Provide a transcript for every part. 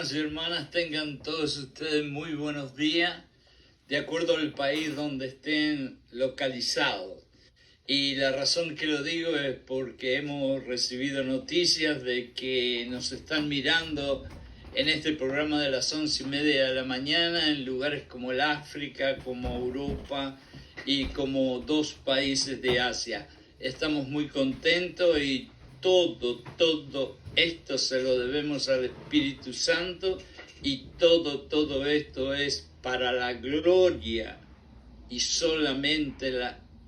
Hermanos y hermanas, tengan todos ustedes muy buenos días, de acuerdo al país donde estén localizados. Y la razón que lo digo es porque hemos recibido noticias de que nos están mirando en este programa de las 11:30 de la mañana en lugares como el África, como Europa y como 2 países de Asia. Estamos muy contentos y todo esto se lo debemos al Espíritu Santo, y todo esto es para la gloria y solamente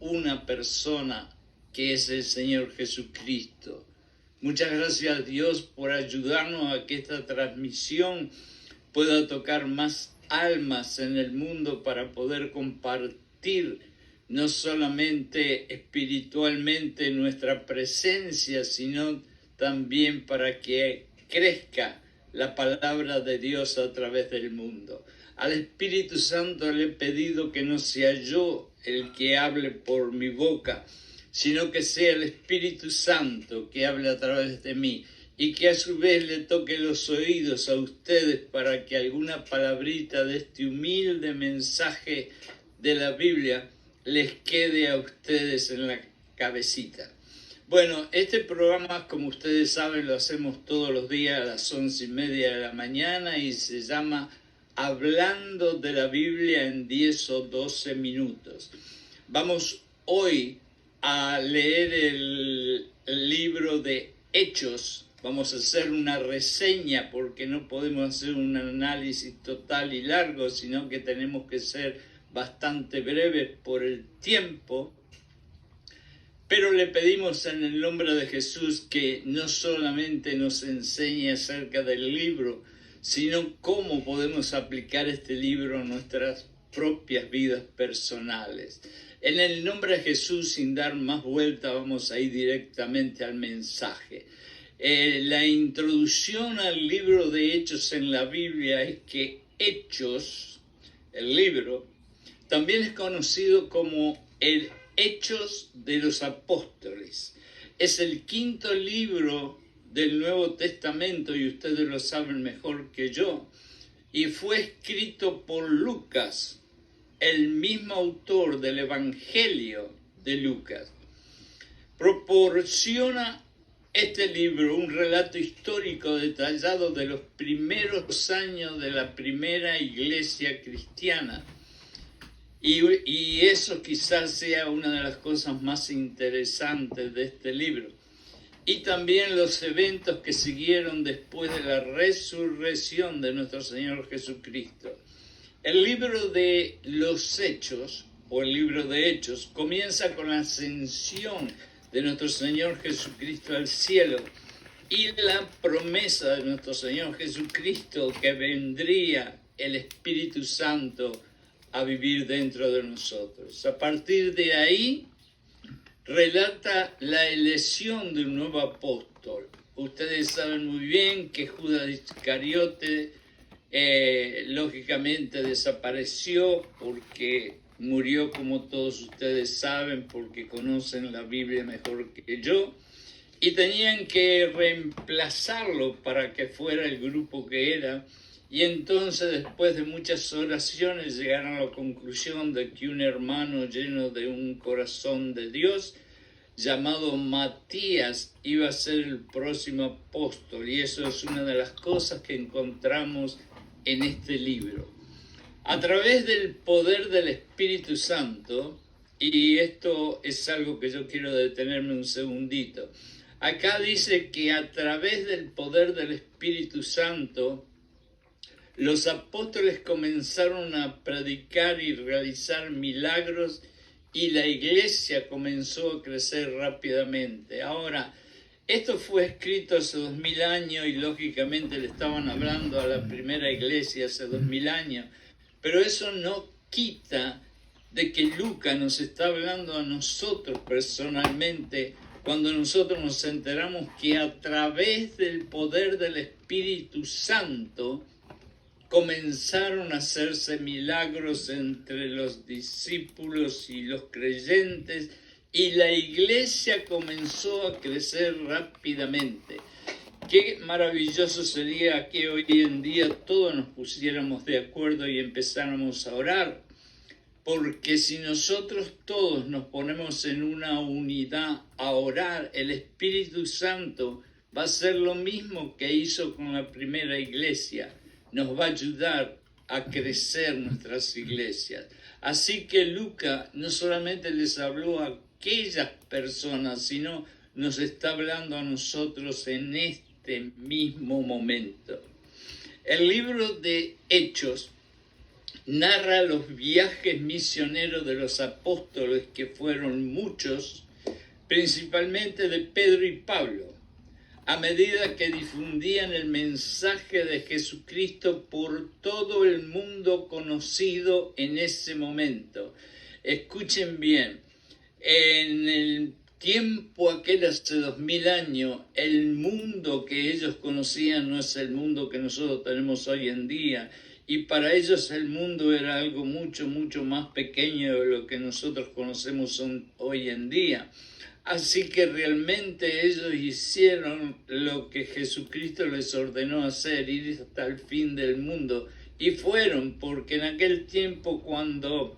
una persona, que es el Señor Jesucristo. Muchas gracias a Dios por ayudarnos a que esta transmisión pueda tocar más almas en el mundo para poder compartir no solamente espiritualmente nuestra presencia, sino también para que crezca la palabra de Dios a través del mundo. Al Espíritu Santo le he pedido que no sea yo el que hable por mi boca, sino que sea el Espíritu Santo que hable a través de mí, y que a su vez le toque los oídos a ustedes para que alguna palabrita de este humilde mensaje de la Biblia les quede a ustedes en la cabecita. Bueno, este programa, como ustedes saben, lo hacemos todos los días a las 11:30 de la mañana y se llama Hablando de la Biblia en 10 o 12 minutos. Vamos hoy a leer el libro de Hechos. Vamos a hacer una reseña porque no podemos hacer un análisis total y largo, sino que tenemos que ser bastante breves por el tiempo. Pero le pedimos en el nombre de Jesús que no solamente nos enseñe acerca del libro, sino cómo podemos aplicar este libro a nuestras propias vidas personales. En el nombre de Jesús, sin dar más vuelta, vamos a ir directamente al mensaje. La introducción al libro de Hechos en la Biblia es que Hechos, el libro, también es conocido como el Hechos de los Apóstoles. Es el quinto libro del Nuevo Testamento y ustedes lo saben mejor que yo. Y fue escrito por Lucas, el mismo autor del Evangelio de Lucas. Proporciona este libro un relato histórico detallado de los primeros años de la primera iglesia cristiana. Y eso quizás sea una de las cosas más interesantes de este libro. Y también los eventos que siguieron después de la resurrección de nuestro Señor Jesucristo. El libro de los Hechos, o el libro de Hechos, comienza con la ascensión de nuestro Señor Jesucristo al cielo y la promesa de nuestro Señor Jesucristo que vendría el Espíritu Santo a vivir dentro de nosotros. A partir de ahí, relata la elección de un nuevo apóstol. Ustedes saben muy bien que Judas Iscariote lógicamente desapareció porque murió, como todos ustedes saben, porque conocen la Biblia mejor que yo, y tenían que reemplazarlo para que fuera el grupo que era. Y entonces, después de muchas oraciones, llegaron a la conclusión de que un hermano lleno de un corazón de Dios, llamado Matías, iba a ser el próximo apóstol. Y eso es una de las cosas que encontramos en este libro. A través del poder del Espíritu Santo, y esto es algo que yo quiero detenerme un segundito. Acá dice que a través del poder del Espíritu Santo, los apóstoles comenzaron a predicar y realizar milagros y la iglesia comenzó a crecer rápidamente. Ahora, esto fue escrito hace 2000 años y lógicamente le estaban hablando a la primera iglesia hace 2000 años, pero eso no quita de que Lucas nos está hablando a nosotros personalmente cuando nosotros nos enteramos que a través del poder del Espíritu Santo comenzaron a hacerse milagros entre los discípulos y los creyentes, y la iglesia comenzó a crecer rápidamente. Qué maravilloso sería que hoy en día todos nos pusiéramos de acuerdo y empezáramos a orar, porque si nosotros todos nos ponemos en una unidad a orar, el Espíritu Santo va a hacer lo mismo que hizo con la primera iglesia, nos va a ayudar a crecer nuestras iglesias. Así que Lucas no solamente les habló a aquellas personas, sino nos está hablando a nosotros en este mismo momento. El libro de Hechos narra los viajes misioneros de los apóstoles, que fueron muchos, principalmente de Pedro y Pablo, a medida que difundían el mensaje de Jesucristo por todo el mundo conocido en ese momento. Escuchen bien, en el tiempo aquel hace 2000 años, el mundo que ellos conocían no es el mundo que nosotros tenemos hoy en día, y para ellos el mundo era algo mucho, mucho más pequeño de lo que nosotros conocemos hoy en día. Así que realmente ellos hicieron lo que Jesucristo les ordenó hacer, ir hasta el fin del mundo. Y fueron, porque en aquel tiempo cuando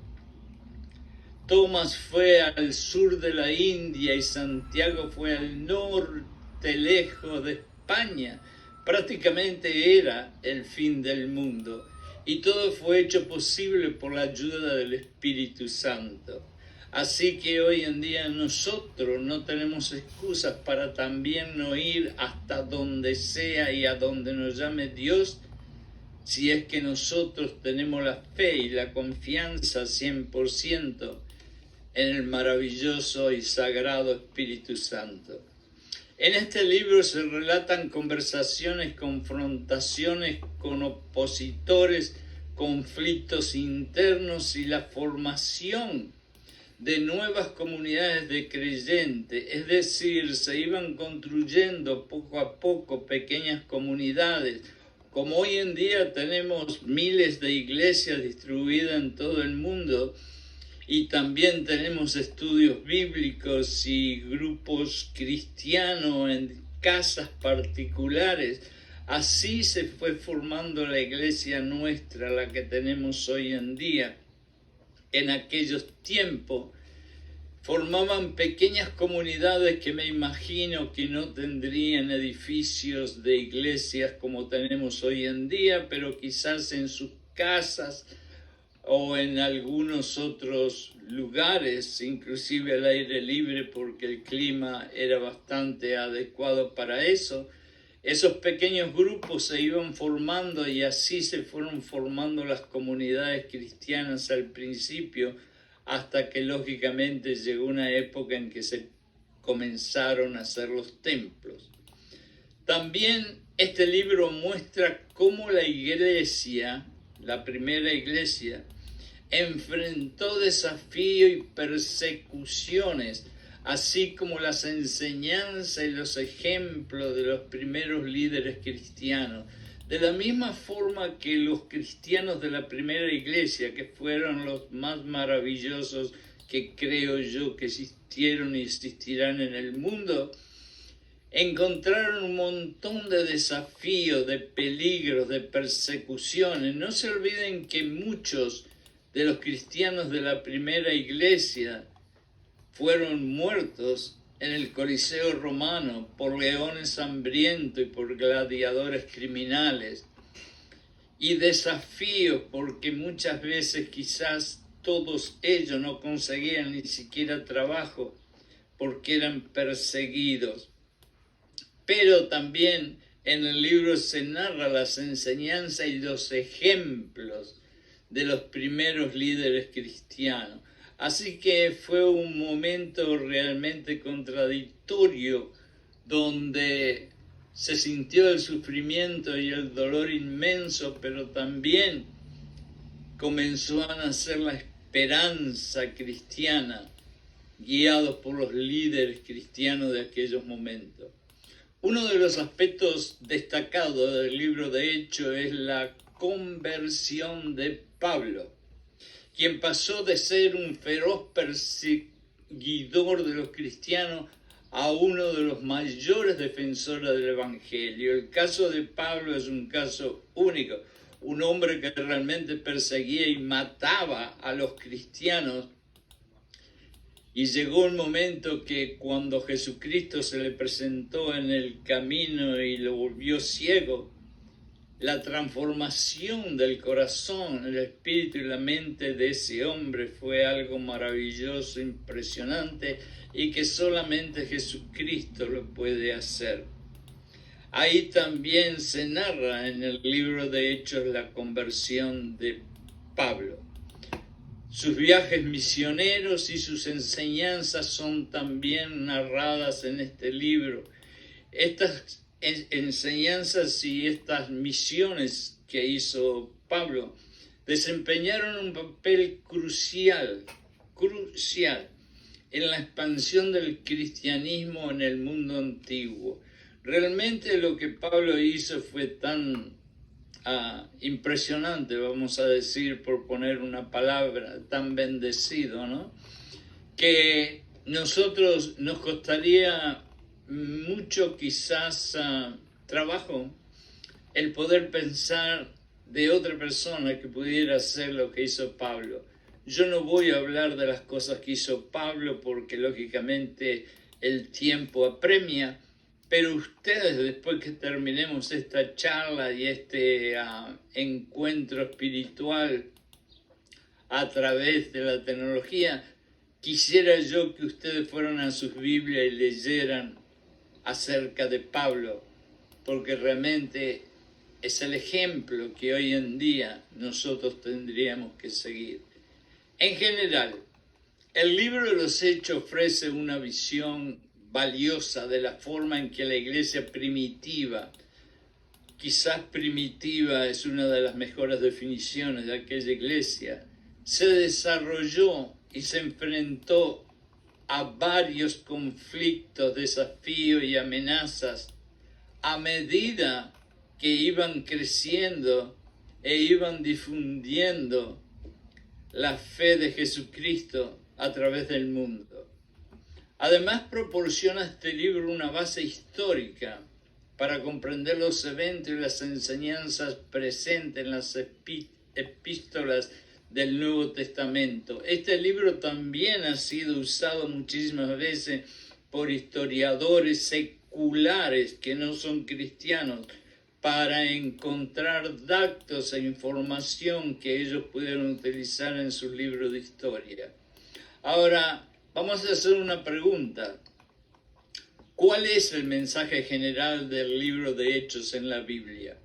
Tomás fue al sur de la India y Santiago fue al norte, lejos de España, prácticamente era el fin del mundo. Y todo fue hecho posible por la ayuda del Espíritu Santo. Así que hoy en día nosotros no tenemos excusas para también no ir hasta donde sea y a donde nos llame Dios, si es que nosotros tenemos la fe y la confianza 100% en el maravilloso y sagrado Espíritu Santo. En este libro se relatan conversaciones, confrontaciones con opositores, conflictos internos y la formación de nuevas comunidades de creyentes, es decir, se iban construyendo poco a poco pequeñas comunidades. Como hoy en día tenemos miles de iglesias distribuidas en todo el mundo, y también tenemos estudios bíblicos y grupos cristianos en casas particulares. Así se fue formando la iglesia nuestra, la que tenemos hoy en día. En aquellos tiempos formaban pequeñas comunidades que me imagino que no tendrían edificios de iglesias como tenemos hoy en día, pero quizás en sus casas o en algunos otros lugares, inclusive al aire libre, porque el clima era bastante adecuado para eso. Esos pequeños grupos se iban formando y así se fueron formando las comunidades cristianas al principio, hasta que lógicamente llegó una época en que se comenzaron a hacer los templos. También este libro muestra cómo la iglesia, la primera iglesia, enfrentó desafíos y persecuciones, así como las enseñanzas y los ejemplos de los primeros líderes cristianos. De la misma forma que los cristianos de la primera iglesia, que fueron los más maravillosos que creo yo que existieron y existirán en el mundo, encontraron un montón de desafíos, de peligros, de persecuciones. No se olviden que muchos de los cristianos de la primera iglesia fueron muertos en el Coliseo romano por leones hambrientos y por gladiadores criminales. Y desafíos porque muchas veces quizás todos ellos no conseguían ni siquiera trabajo porque eran perseguidos. Pero también en el libro se narra las enseñanzas y los ejemplos de los primeros líderes cristianos. Así que fue un momento realmente contradictorio, donde se sintió el sufrimiento y el dolor inmenso, pero también comenzó a nacer la esperanza cristiana, guiados por los líderes cristianos de aquellos momentos. Uno de los aspectos destacados del libro de Hechos es la conversión de Pablo, quien pasó de ser un feroz perseguidor de los cristianos a uno de los mayores defensores del Evangelio. El caso de Pablo es un caso único, un hombre que realmente perseguía y mataba a los cristianos. Y llegó un momento que cuando Jesucristo se le presentó en el camino y lo volvió ciego, la transformación del corazón, el espíritu y la mente de ese hombre fue algo maravilloso, impresionante, y que solamente Jesucristo lo puede hacer. Ahí también se narra en el libro de Hechos la conversión de Pablo. Sus viajes misioneros y sus enseñanzas son también narradas en este libro. Estas enseñanzas y estas misiones que hizo Pablo desempeñaron un papel crucial en la expansión del cristianismo en el mundo antiguo. Realmente lo que Pablo hizo fue tan impresionante, vamos a decir, por poner una palabra, tan bendecido, ¿no? Que nosotros nos costaría mucho quizás trabajo el poder pensar de otra persona que pudiera hacer lo que hizo Pablo. Yo no voy a hablar de las cosas que hizo Pablo porque lógicamente el tiempo apremia, pero ustedes, después que terminemos esta charla y este encuentro espiritual a través de la tecnología, quisiera yo que ustedes fueran a sus Biblias y leyeran acerca de Pablo, porque realmente es el ejemplo que hoy en día nosotros tendríamos que seguir. En general, el libro de los Hechos ofrece una visión valiosa de la forma en que la iglesia primitiva, quizás primitiva es una de las mejores definiciones de aquella iglesia, se desarrolló y se enfrentó a varios conflictos, desafíos y amenazas a medida que iban creciendo e iban difundiendo la fe de Jesucristo a través del mundo. Además, proporciona este libro una base histórica para comprender los eventos y las enseñanzas presentes en las epístolas del Nuevo Testamento. Este libro también ha sido usado muchísimas veces por historiadores seculares que no son cristianos para encontrar datos e información que ellos pudieron utilizar en sus libros de historia. Ahora, vamos a hacer una pregunta. ¿Cuál es el mensaje general del libro de Hechos en la Biblia?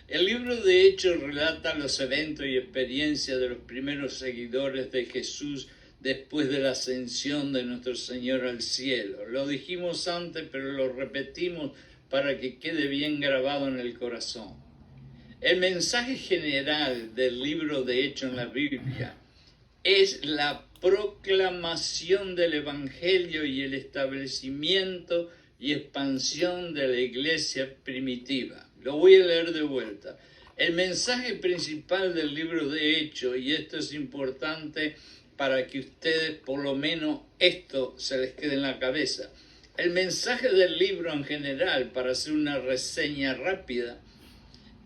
El libro de Hechos relata los eventos y experiencias de los primeros seguidores de Jesús después de la ascensión de nuestro Señor al cielo. Lo dijimos antes, pero lo repetimos para que quede bien grabado en el corazón. El mensaje general del libro de Hechos en la Biblia es la proclamación del Evangelio y el establecimiento y expansión de la iglesia primitiva. Lo voy a leer de vuelta. El mensaje principal del libro de Hechos, y esto es importante para que ustedes por lo menos esto se les quede en la cabeza. El mensaje del libro en general, para hacer una reseña rápida,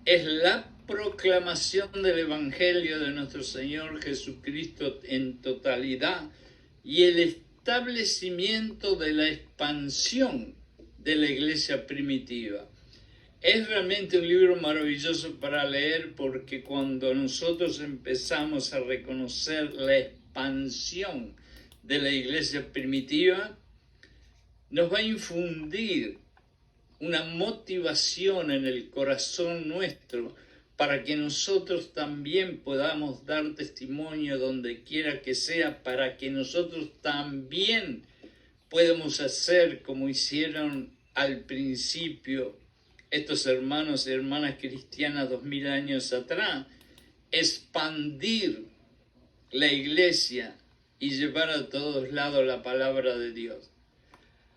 es la proclamación del Evangelio de nuestro Señor Jesucristo en totalidad y el establecimiento de la expansión de la iglesia primitiva. Es realmente un libro maravilloso para leer porque cuando nosotros empezamos a reconocer la expansión de la iglesia primitiva, nos va a infundir una motivación en el corazón nuestro para que nosotros también podamos dar testimonio donde quiera que sea, para que nosotros también podamos hacer como hicieron al principio estos hermanos y hermanas cristianas 2000 años atrás, expandir la iglesia y llevar a todos lados la palabra de Dios.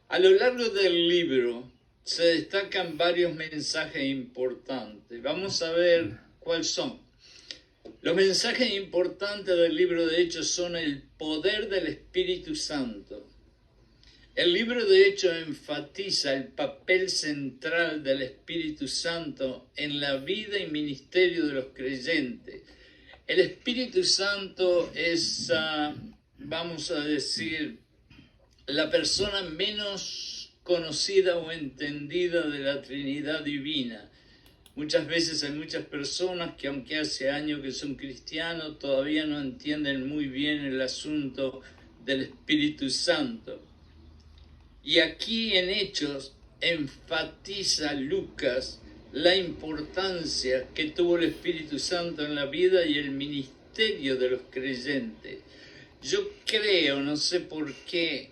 A lo largo del libro se destacan varios mensajes importantes. Vamos a ver cuáles son. Los mensajes importantes del libro de Hechos son el poder del Espíritu Santo, El libro de Hechos enfatiza el papel central del Espíritu Santo en la vida y ministerio de los creyentes. El Espíritu Santo es, vamos a decir, la persona menos conocida o entendida de la Trinidad Divina. Muchas veces hay muchas personas que, aunque hace años que son cristianos, todavía no entienden muy bien el asunto del Espíritu Santo. Y aquí en Hechos enfatiza Lucas la importancia que tuvo el Espíritu Santo en la vida y el ministerio de los creyentes. Yo creo, no sé por qué,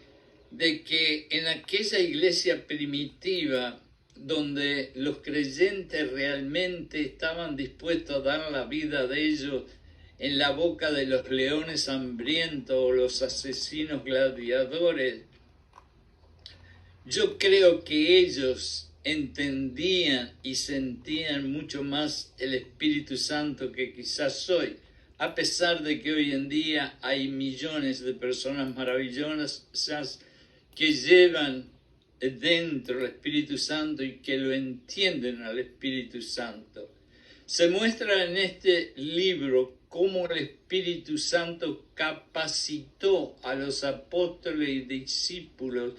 de que en aquella iglesia primitiva donde los creyentes realmente estaban dispuestos a dar la vida de ellos en la boca de los leones hambrientos o los asesinos gladiadores, yo creo que ellos entendían y sentían mucho más el Espíritu Santo que quizás hoy, a pesar de que hoy en día hay millones de personas maravillosas que llevan dentro el Espíritu Santo y que lo entienden al Espíritu Santo. Se muestra en este libro cómo el Espíritu Santo capacitó a los apóstoles y discípulos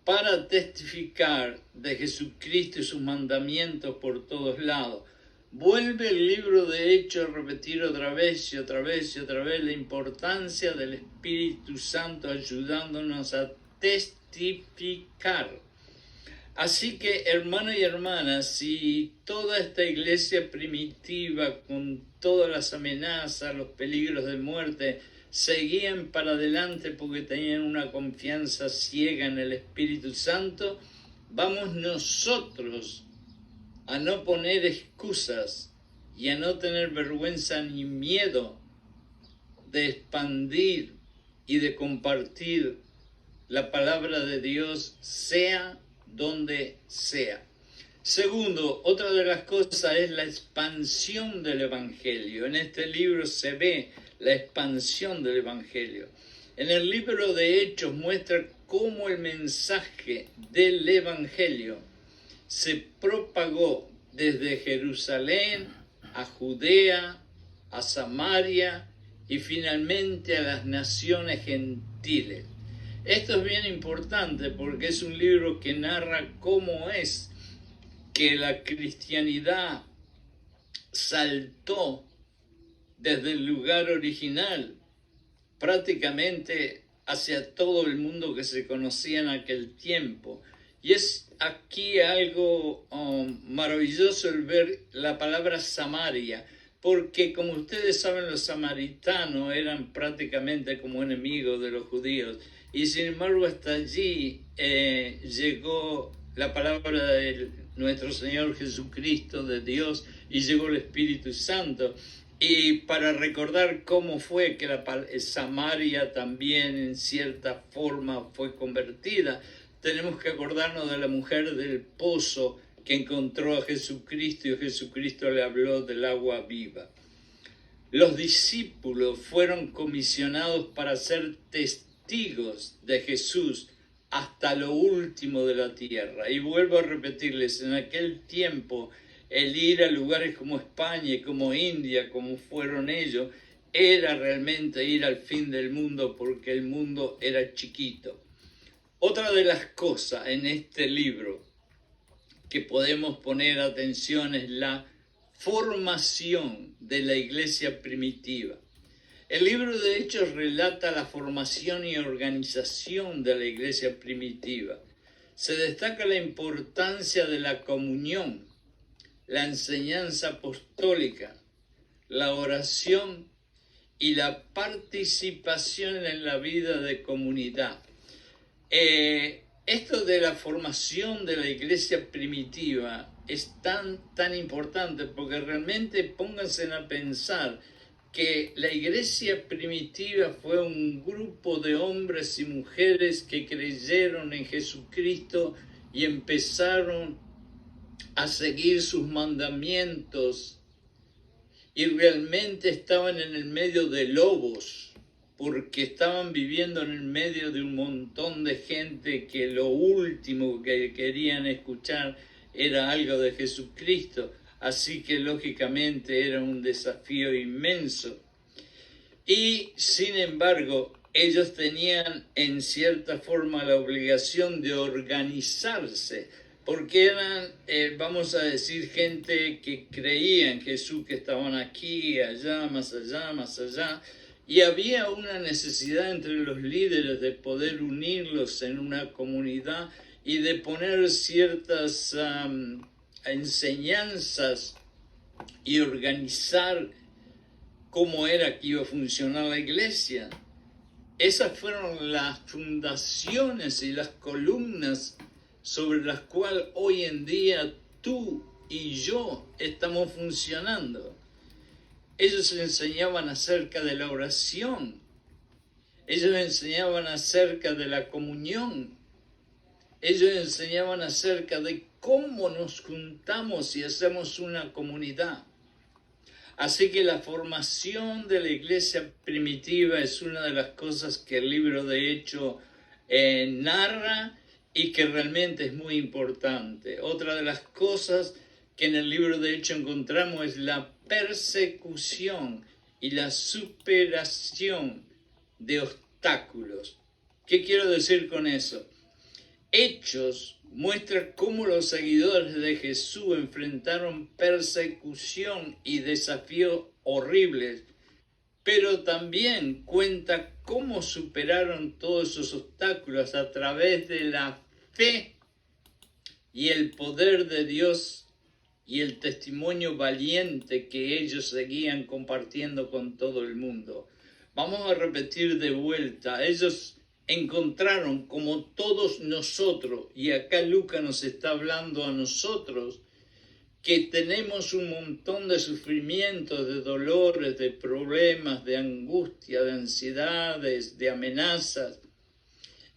para testificar de Jesucristo y sus mandamientos por todos lados. Vuelve el libro de Hechos a repetir otra vez y otra vez y otra vez la importancia del Espíritu Santo ayudándonos a testificar. Así que, hermanos y hermanas, si toda esta iglesia primitiva, con todas las amenazas, los peligros de muerte, seguían para adelante porque tenían una confianza ciega en el Espíritu Santo, vamos nosotros a no poner excusas y a no tener vergüenza ni miedo de expandir y de compartir la palabra de Dios, sea donde sea. Segundo, otra de las cosas es la expansión del Evangelio. En este libro se ve la expansión del Evangelio. En el libro de Hechos muestra cómo el mensaje del Evangelio se propagó desde Jerusalén a Judea, a Samaria y finalmente a las naciones gentiles. Esto es bien importante porque es un libro que narra cómo es que la cristianidad saltó desde el lugar original prácticamente hacia todo el mundo que se conocía en aquel tiempo. Y es aquí algo maravilloso el ver la palabra Samaria, porque como ustedes saben, los samaritanos eran prácticamente como enemigos de los judíos, y sin embargo hasta allí llegó la palabra de nuestro Señor Jesucristo, de Dios, y llegó el Espíritu Santo. Y para recordar cómo fue que Samaria también en cierta forma fue convertida, tenemos que acordarnos de la mujer del pozo que encontró a Jesucristo y Jesucristo le habló del agua viva. Los discípulos fueron comisionados para ser testigos de Jesús hasta lo último de la tierra. Y vuelvo a repetirles, en aquel tiempo el ir a lugares como España y como India, como fueron ellos, era realmente ir al fin del mundo porque el mundo era chiquito. Otra de las cosas en este libro que podemos poner atención es la formación de la iglesia primitiva. El libro de Hechos relata la formación y organización de la iglesia primitiva. Se destaca la importancia de la comunión, la enseñanza apostólica, la oración y la participación en la vida de comunidad. Esto de la formación de la iglesia primitiva es tan importante porque realmente pónganse a pensar que la iglesia primitiva fue un grupo de hombres y mujeres que creyeron en Jesucristo y empezaron a seguir sus mandamientos y realmente estaban en el medio de lobos, porque estaban viviendo en el medio de un montón de gente que lo último que querían escuchar era algo de Jesucristo, así que lógicamente era un desafío inmenso. Y sin embargo, ellos tenían en cierta forma la obligación de organizarse, porque eran, vamos a decir, gente que creía en Jesús, que estaban aquí, allá, más allá, más allá, y había una necesidad entre los líderes de poder unirlos en una comunidad y de poner ciertas enseñanzas y organizar cómo era que iba a funcionar la iglesia. Esas fueron las fundaciones y las columnas sobre las cuales hoy en día tú y yo estamos funcionando. Ellos enseñaban acerca de la oración, ellos enseñaban acerca de la comunión, ellos enseñaban acerca de cómo nos juntamos y hacemos una comunidad. Así que la formación de la iglesia primitiva es una de las cosas que el libro de Hechos narra y que realmente es muy importante. Otra de las cosas que en el libro de Hechos encontramos es la persecución y la superación de obstáculos. ¿Qué quiero decir con eso? Hechos muestra cómo los seguidores de Jesús enfrentaron persecución y desafíos horribles, pero también cuenta cómo superaron todos esos obstáculos a través de la fe y el poder de Dios y el testimonio valiente que ellos seguían compartiendo con todo el mundo. Vamos a repetir de vuelta, ellos encontraron como todos nosotros, y acá Lucas nos está hablando a nosotros, que tenemos un montón de sufrimientos, de dolores, de problemas, de angustia, de ansiedades, de amenazas,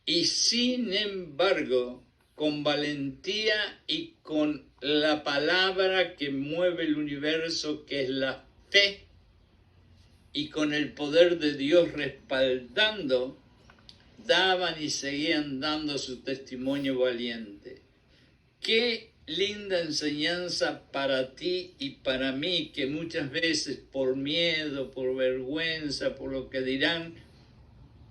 y sin embargo, con valentía y con la palabra que mueve el universo, que es la fe, y con el poder de Dios respaldando, daban y seguían dando su testimonio valiente. Qué linda enseñanza para ti y para mí, que muchas veces por miedo, por vergüenza, por lo que dirán,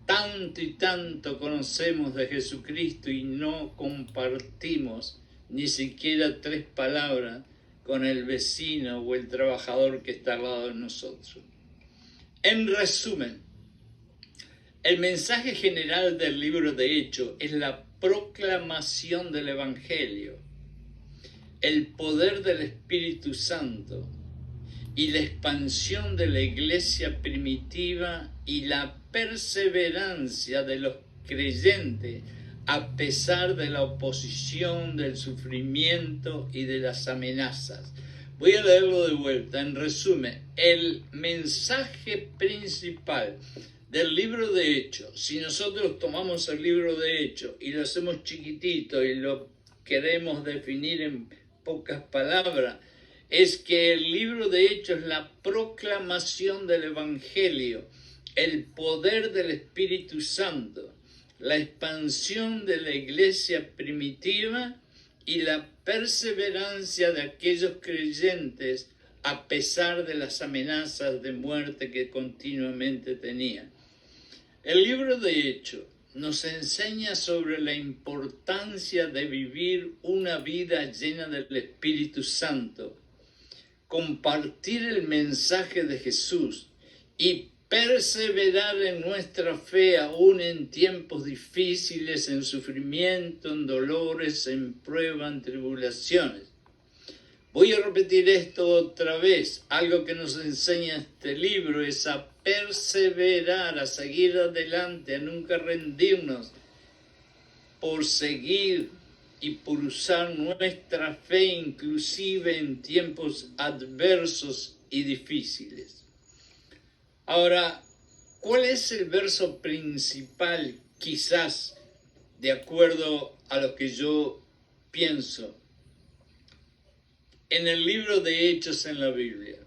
tanto y tanto conocemos de Jesucristo y no compartimos ni siquiera 3 palabras con el vecino o el trabajador que está al lado de nosotros. En resumen, el mensaje general del libro de Hechos es la proclamación del Evangelio, el poder del Espíritu Santo y la expansión de la iglesia primitiva y la perseverancia de los creyentes a pesar de la oposición, del sufrimiento y de las amenazas. Voy a leerlo de vuelta. En resumen, el mensaje principal del libro de Hechos, si nosotros tomamos el libro de Hechos y lo hacemos chiquitito y lo queremos definir en pocas palabras, es que el libro de Hechos es la proclamación del Evangelio, el poder del Espíritu Santo, la expansión de la iglesia primitiva y la perseverancia de aquellos creyentes a pesar de las amenazas de muerte que continuamente tenían. El libro de Hechos nos enseña sobre la importancia de vivir una vida llena del Espíritu Santo, compartir el mensaje de Jesús y perseverar en nuestra fe aún en tiempos difíciles, en sufrimiento, en dolores, en pruebas, en tribulaciones. Voy a repetir esto otra vez. Algo que nos enseña este libro es a perseverar, a seguir adelante, a nunca rendirnos, por seguir y por usar nuestra fe inclusive en tiempos adversos y difíciles. Ahora, ¿cuál es el verso principal, quizás, de acuerdo a lo que yo pienso, en el libro de Hechos en la Biblia?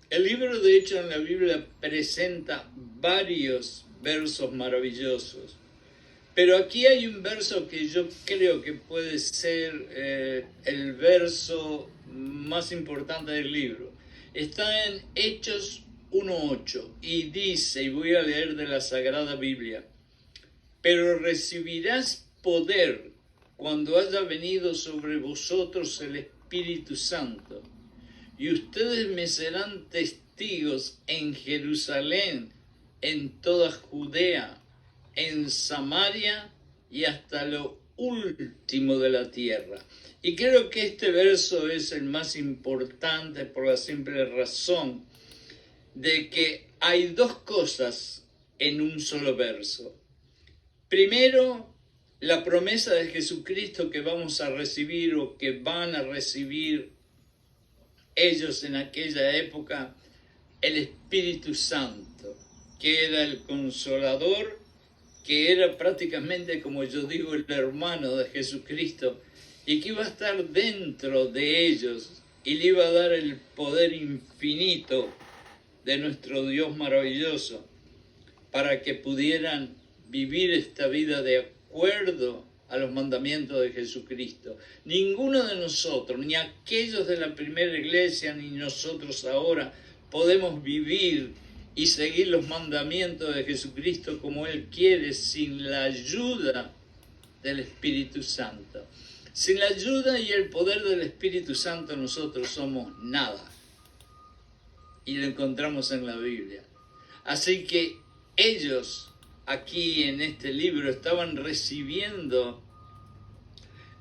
El libro de Hechos en la Biblia presenta varios versos maravillosos. Pero aquí hay un verso que yo creo que puede ser el verso más importante del libro. Está en Hechos 1:8 y dice, y voy a leer de la Sagrada Biblia: pero recibirás poder cuando haya venido sobre vosotros el Espíritu Santo, y ustedes me serán testigos en Jerusalén, en toda Judea, en Samaria y hasta lo último de la tierra. Y creo que este verso es el más importante por la simple razón de que hay dos cosas en un solo verso. Primero, la promesa de Jesucristo que vamos a recibir o que van a recibir ellos en aquella época, el Espíritu Santo, que era el Consolador, que era prácticamente, como yo digo, el hermano de Jesucristo, y que iba a estar dentro de ellos y le iba a dar el poder infinito de nuestro Dios maravilloso para que pudieran vivir esta vida de acuerdo a los mandamientos de Jesucristo. Ninguno de nosotros, ni aquellos de la primera iglesia, ni nosotros ahora, podemos vivir y seguir los mandamientos de Jesucristo como Él quiere sin la ayuda del Espíritu Santo. Sin la ayuda y el poder del Espíritu Santo nosotros somos nada. Y lo encontramos en la Biblia. Así que ellos aquí en este libro estaban recibiendo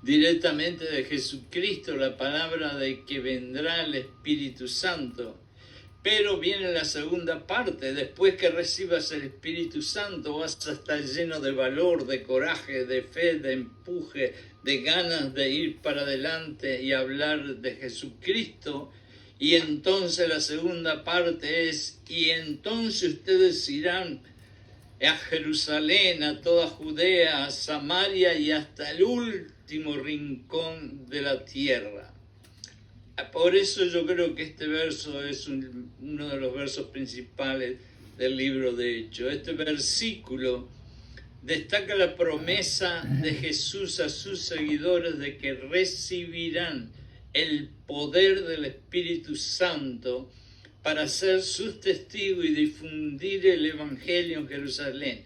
directamente de Jesucristo la palabra de que vendrá el Espíritu Santo. Pero viene la segunda parte: después que recibas el Espíritu Santo vas a estar lleno de valor, de coraje, de fe, de empuje, de ganas de ir para adelante y hablar de Jesucristo. Y entonces la segunda parte es: y entonces ustedes irán a Jerusalén, a toda Judea, a Samaria y hasta el último rincón de la tierra. Por eso yo creo que este verso es uno de los versos principales del libro de Hechos. Este versículo destaca la promesa de Jesús a sus seguidores de que recibirán el poder del Espíritu Santo para ser sus testigos y difundir el Evangelio en Jerusalén.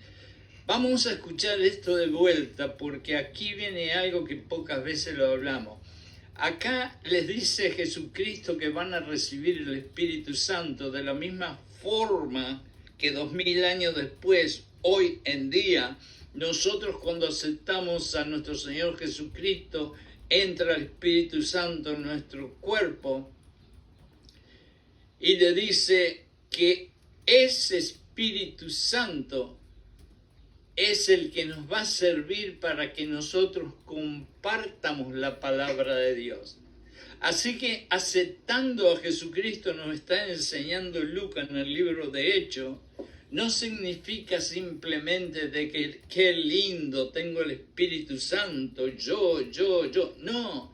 Vamos a escuchar esto de vuelta porque aquí viene algo que pocas veces lo hablamos. Acá les dice Jesucristo que van a recibir el Espíritu Santo de la misma forma que 2000 años después, hoy en día, nosotros cuando aceptamos a nuestro Señor Jesucristo, entra el Espíritu Santo en nuestro cuerpo y le dice que ese Espíritu Santo es el que nos va a servir para que nosotros compartamos la palabra de Dios. Así que aceptando a Jesucristo, nos está enseñando Lucas en el libro de Hechos, no significa simplemente de que qué lindo, tengo el Espíritu Santo, yo. No,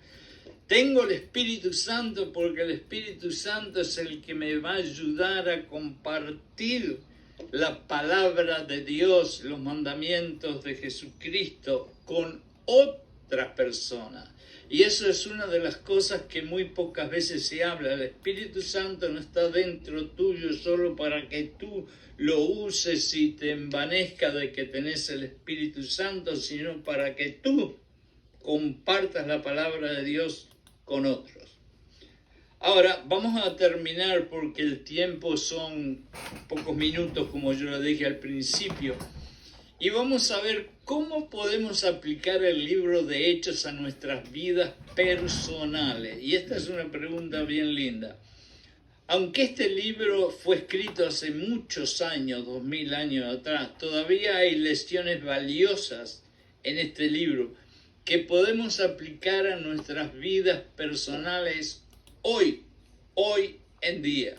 tengo el Espíritu Santo porque el Espíritu Santo es el que me va a ayudar a compartir la palabra de Dios, los mandamientos de Jesucristo con otras personas. Y eso es una de las cosas que muy pocas veces se habla. El Espíritu Santo no está dentro tuyo solo para que tú lo uses y te envanezca de que tenés el Espíritu Santo, sino para que tú compartas la palabra de Dios con otros. Ahora, vamos a terminar porque el tiempo son pocos minutos, como yo lo dije al principio, y vamos a ver cómo podemos aplicar el libro de Hechos a nuestras vidas personales. Y esta es una pregunta bien linda. Aunque este libro fue escrito hace muchos años, 2000 años atrás, todavía hay lecciones valiosas en este libro que podemos aplicar a nuestras vidas personales hoy en día.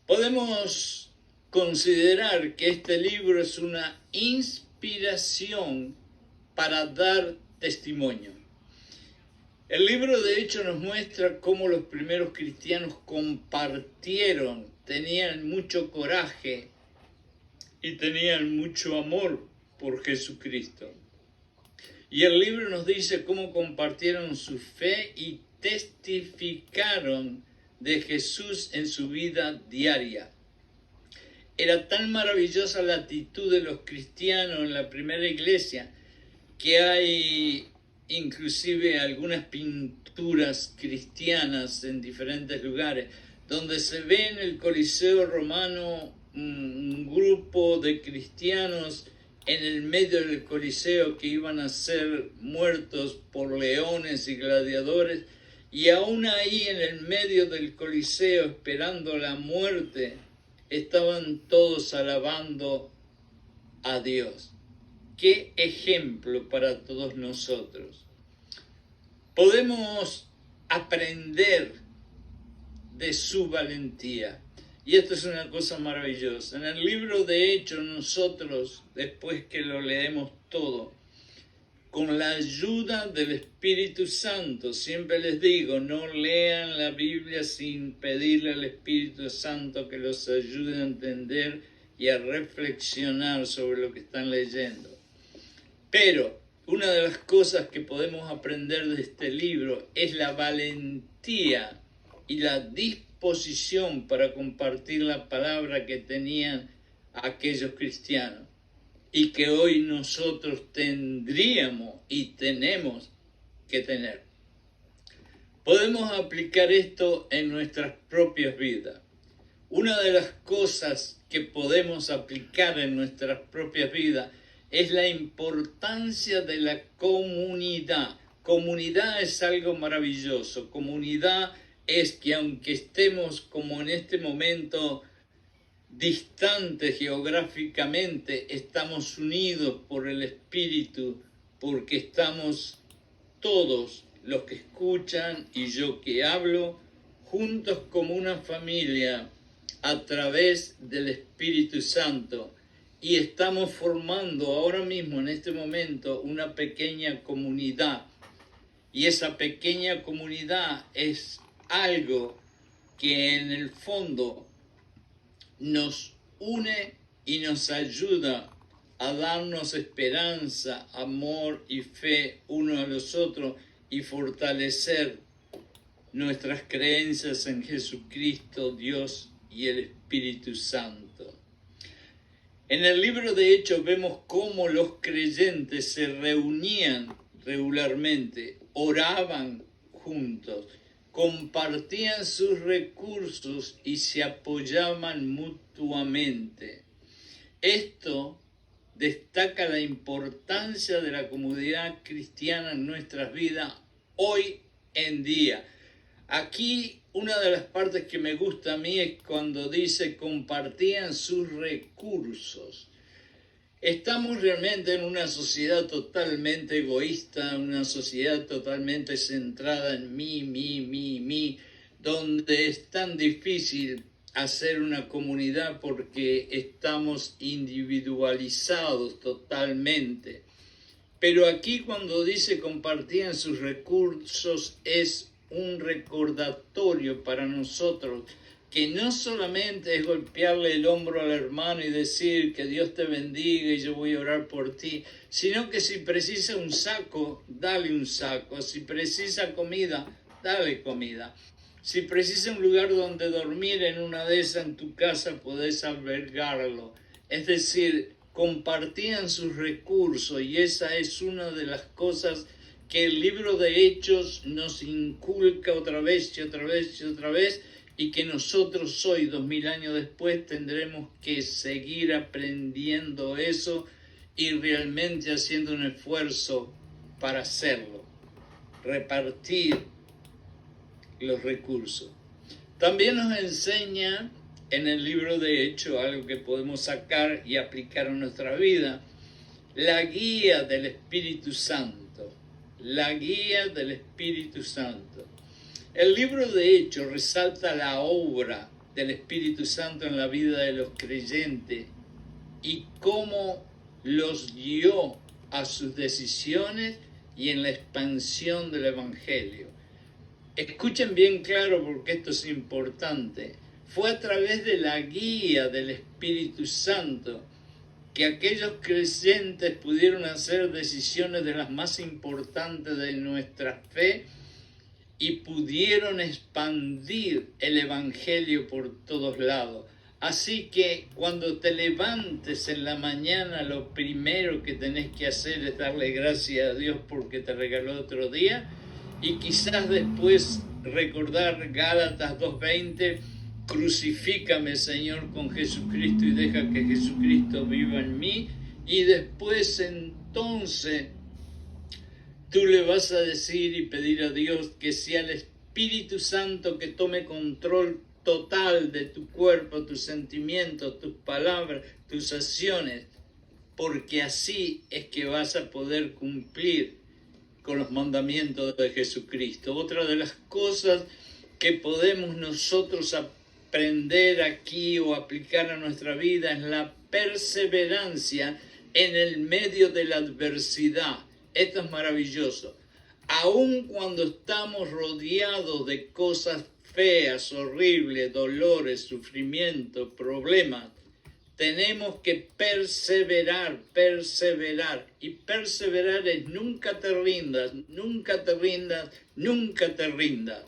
Podemos considerar que este libro es una inspiración para dar testimonio. El libro de Hechos nos muestra cómo los primeros cristianos compartieron, tenían mucho coraje y tenían mucho amor por Jesucristo. Y el libro nos dice cómo compartieron su fe y testificaron de Jesús en su vida diaria. Era tan maravillosa la actitud de los cristianos en la primera iglesia que hay inclusive algunas pinturas cristianas en diferentes lugares donde se ve en el Coliseo romano un grupo de cristianos en el medio del Coliseo que iban a ser muertos por leones y gladiadores, y aún ahí en el medio del Coliseo esperando la muerte estaban todos alabando a Dios. ¡Qué ejemplo para todos nosotros! Podemos aprender de su valentía. Y esto es una cosa maravillosa. En el libro de Hechos nosotros, después que lo leemos todo, con la ayuda del Espíritu Santo, siempre les digo, no lean la Biblia sin pedirle al Espíritu Santo que los ayude a entender y a reflexionar sobre lo que están leyendo. Pero una de las cosas que podemos aprender de este libro es la valentía y la disposición para compartir la palabra que tenían aquellos cristianos y que hoy nosotros tendríamos y tenemos que tener. Podemos aplicar esto en nuestras propias vidas. Una de las cosas que podemos aplicar en nuestras propias vidas es la importancia de la comunidad. Comunidad es algo maravilloso. Comunidad es que aunque estemos como en este momento distantes geográficamente, estamos unidos por el Espíritu, porque estamos todos los que escuchan y yo que hablo, juntos como una familia a través del Espíritu Santo. Y estamos formando ahora mismo, en este momento, una pequeña comunidad. Y esa pequeña comunidad es algo que en el fondo nos une y nos ayuda a darnos esperanza, amor y fe uno a los otros y fortalecer nuestras creencias en Jesucristo, Dios y el Espíritu Santo. En el libro de Hechos vemos cómo los creyentes se reunían regularmente, oraban juntos, compartían sus recursos y se apoyaban mutuamente. Esto destaca la importancia de la comunidad cristiana en nuestras vidas hoy en día. Aquí una de las partes que me gusta a mí es cuando dice compartían sus recursos. Estamos realmente en una sociedad totalmente egoísta, una sociedad totalmente centrada en mí, donde es tan difícil hacer una comunidad porque estamos individualizados totalmente. Pero aquí cuando dice compartían sus recursos es un recordatorio para nosotros que no solamente es golpearle el hombro al hermano y decir que Dios te bendiga y yo voy a orar por ti, sino que si precisa un saco, dale un saco, si precisa comida, dale comida. Si precisa un lugar donde dormir en una de esas en tu casa, podés albergarlo. Es decir, compartían sus recursos y esa es una de las cosas que el libro de Hechos nos inculca otra vez y otra vez y otra vez, y que nosotros hoy, 2000 años después, tendremos que seguir aprendiendo eso y realmente haciendo un esfuerzo para hacerlo, repartir los recursos. También nos enseña en el libro de Hechos algo que podemos sacar y aplicar en nuestra vida, la guía del Espíritu Santo, la guía del Espíritu Santo. El libro de Hechos resalta la obra del Espíritu Santo en la vida de los creyentes y cómo los guió a sus decisiones y en la expansión del Evangelio. Escuchen bien claro porque esto es importante. Fue a través de la guía del Espíritu Santo que aquellos creyentes pudieron hacer decisiones de las más importantes de nuestra fe y pudieron expandir el Evangelio por todos lados. Así que cuando te levantes en la mañana, lo primero que tenés que hacer es darle gracias a Dios porque te regaló otro día, y quizás después recordar Gálatas 2:20, crucifícame, Señor, con Jesucristo y deja que Jesucristo viva en mí, y después entonces tú le vas a decir y pedir a Dios que sea el Espíritu Santo que tome control total de tu cuerpo, tus sentimientos, tus palabras, tus acciones, porque así es que vas a poder cumplir con los mandamientos de Jesucristo. Otra de las cosas que podemos nosotros aprender aquí o aplicar a nuestra vida es la perseverancia en el medio de la adversidad. Esto es maravilloso. Aun cuando estamos rodeados de cosas feas, horribles, dolores, sufrimientos, problemas, tenemos que perseverar. Y perseverar es nunca te rindas, nunca te rindas, nunca te rindas.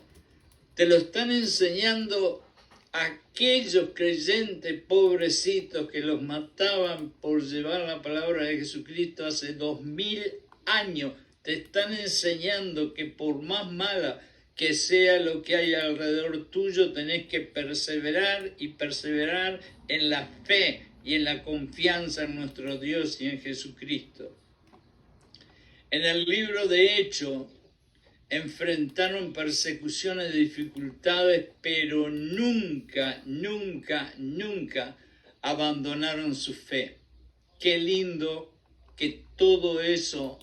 Te lo están enseñando aquellos creyentes pobrecitos que los mataban por llevar la palabra de Jesucristo hace 2000 años. Te están enseñando que por más mala que sea lo que hay alrededor tuyo, tenés que perseverar y perseverar en la fe y en la confianza en nuestro Dios y en Jesucristo. En el libro de Hechos enfrentaron persecuciones y dificultades, pero nunca abandonaron su fe. Qué lindo que todo eso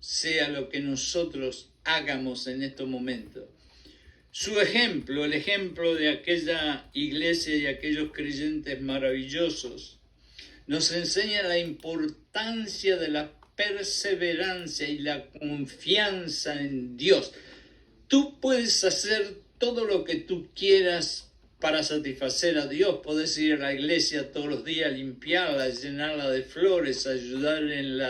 sea lo que nosotros hagamos en estos momentos. Su ejemplo, el ejemplo de aquella iglesia y aquellos creyentes maravillosos, nos enseña la importancia de la perseverancia y la confianza en Dios. Tú puedes hacer todo lo que tú quieras para satisfacer a Dios. Puedes ir a la iglesia todos los días, limpiarla, llenarla de flores, ayudar en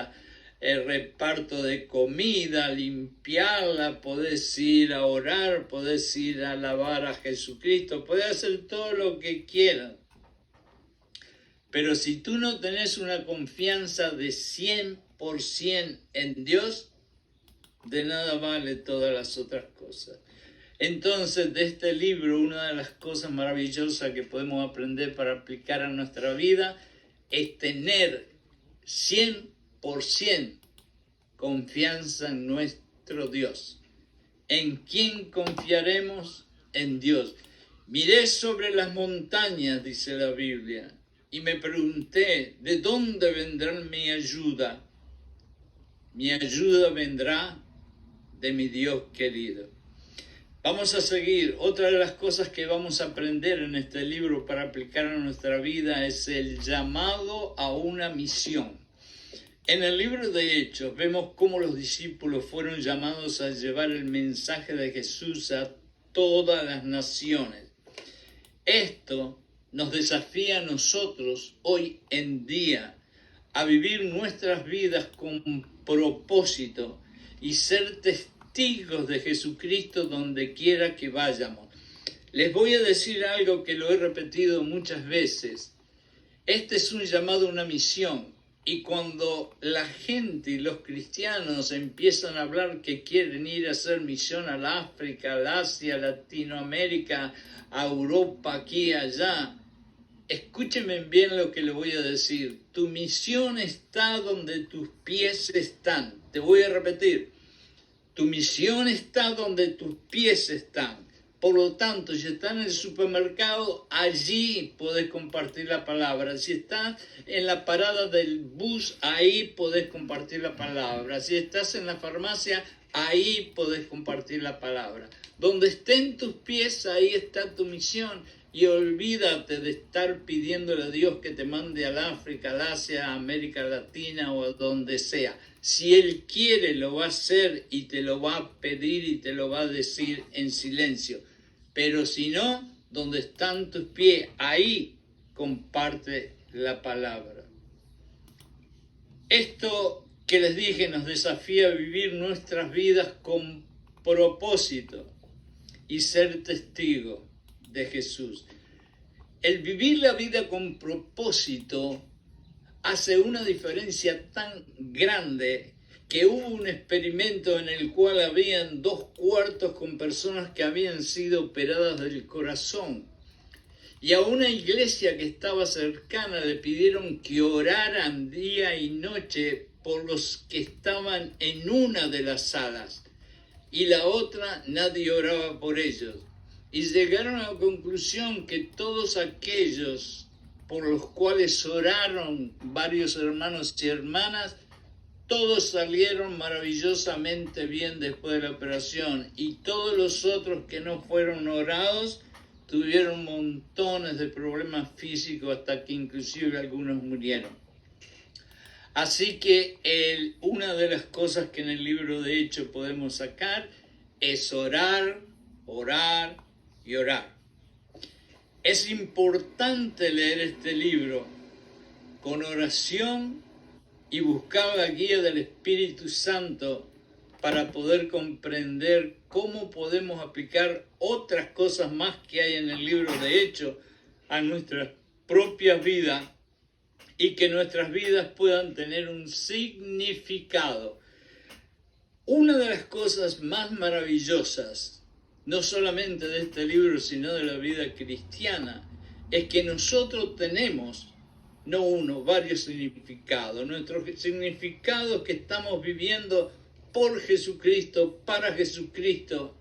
el reparto de comida, limpiarla, podés ir a orar, podés ir a alabar a Jesucristo, podés hacer todo lo que quieras. Pero si tú no tenés una confianza de 100% en Dios, de nada vale todas las otras cosas. Entonces, de este libro, una de las cosas maravillosas que podemos aprender para aplicar a nuestra vida es tener 100% confianza en nuestro Dios. ¿En quién confiaremos? En Dios. Miré sobre las montañas, dice la Biblia, y me pregunté, ¿de dónde vendrá mi ayuda? Mi ayuda vendrá de mi Dios querido. Vamos a seguir. Otra de las cosas que vamos a aprender en este libro para aplicar a nuestra vida es el llamado a una misión. En el libro de Hechos vemos cómo los discípulos fueron llamados a llevar el mensaje de Jesús a todas las naciones. Esto nos desafía a nosotros hoy en día a vivir nuestras vidas con propósito y ser testigos de Jesucristo donde quiera que vayamos. Les voy a decir algo que lo he repetido muchas veces. Este es un llamado a una misión. Y cuando la gente y los cristianos empiezan a hablar que quieren ir a hacer misión al África, al Asia, a Latinoamérica, a Europa, aquí y allá, escúchenme bien lo que le voy a decir. Tu misión está donde tus pies están. Te voy a repetir. Tu misión está donde tus pies están. Por lo tanto, si estás en el supermercado, allí podés compartir la palabra. Si estás en la parada del bus, ahí podés compartir la palabra. Si estás en la farmacia, ahí podés compartir la palabra. Donde estén tus pies, ahí está tu misión. Y olvídate de estar pidiéndole a Dios que te mande al África, al Asia, a América Latina o a donde sea. Si Él quiere, lo va a hacer y te lo va a pedir y te lo va a decir en silencio. Pero si no, donde están tus pies, ahí comparte la palabra. Esto que les dije nos desafía a vivir nuestras vidas con propósito y ser testigo de Jesús. El vivir la vida con propósito hace una diferencia tan grande que hubo un experimento en el cual habían 2 cuartos con personas que habían sido operadas del corazón. Y a una iglesia que estaba cercana le pidieron que oraran día y noche por los que estaban en una de las salas. Y la otra nadie oraba por ellos. Y llegaron a la conclusión que todos aquellos por los cuales oraron varios hermanos y hermanas, todos salieron maravillosamente bien después de la operación. Y todos los otros que no fueron orados tuvieron montones de problemas físicos hasta que inclusive algunos murieron. Así que una de las cosas que en el libro de Hechos podemos sacar es orar, orar y orar. Es importante leer este libro con oración y buscar la guía del Espíritu Santo para poder comprender cómo podemos aplicar otras cosas más que hay en el libro de Hechos a nuestras propias vidas y que nuestras vidas puedan tener un significado. Una de las cosas más maravillosas, no solamente de este libro, sino de la vida cristiana, es que nosotros tenemos, no uno, varios significados. Nuestros significados que estamos viviendo por Jesucristo, para Jesucristo,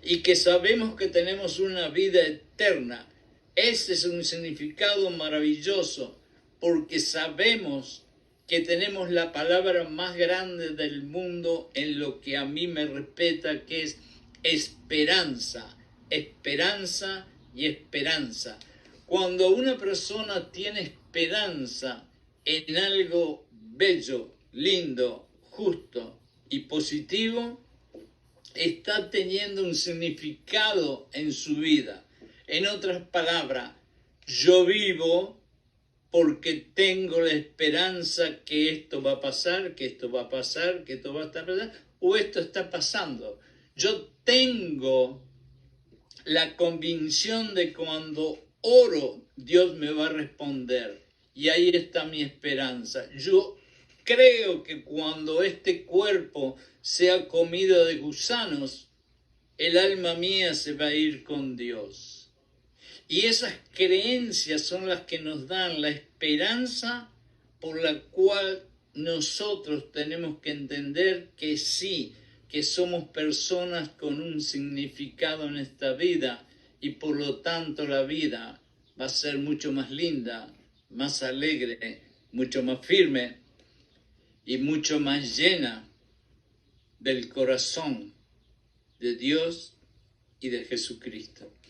y que sabemos que tenemos una vida eterna. Ese es un significado maravilloso, porque sabemos que tenemos la palabra más grande del mundo en lo que a mí me respeta, que es esperanza, esperanza y esperanza. Cuando una persona tiene esperanza en algo bello, lindo, justo y positivo, está teniendo un significado en su vida. En otras palabras, yo vivo porque tengo la esperanza que esto va a pasar, que esto va a pasar, que esto va a estar pasando, o esto está pasando. Yo tengo la convicción de cuando oro, Dios me va a responder. Y ahí está mi esperanza. Yo creo que cuando este cuerpo sea comido de gusanos, el alma mía se va a ir con Dios. Y esas creencias son las que nos dan la esperanza por la cual nosotros tenemos que entender que sí, que somos personas con un significado en esta vida y por lo tanto la vida va a ser mucho más linda, más alegre, mucho más firme y mucho más llena del corazón de Dios y de Jesucristo.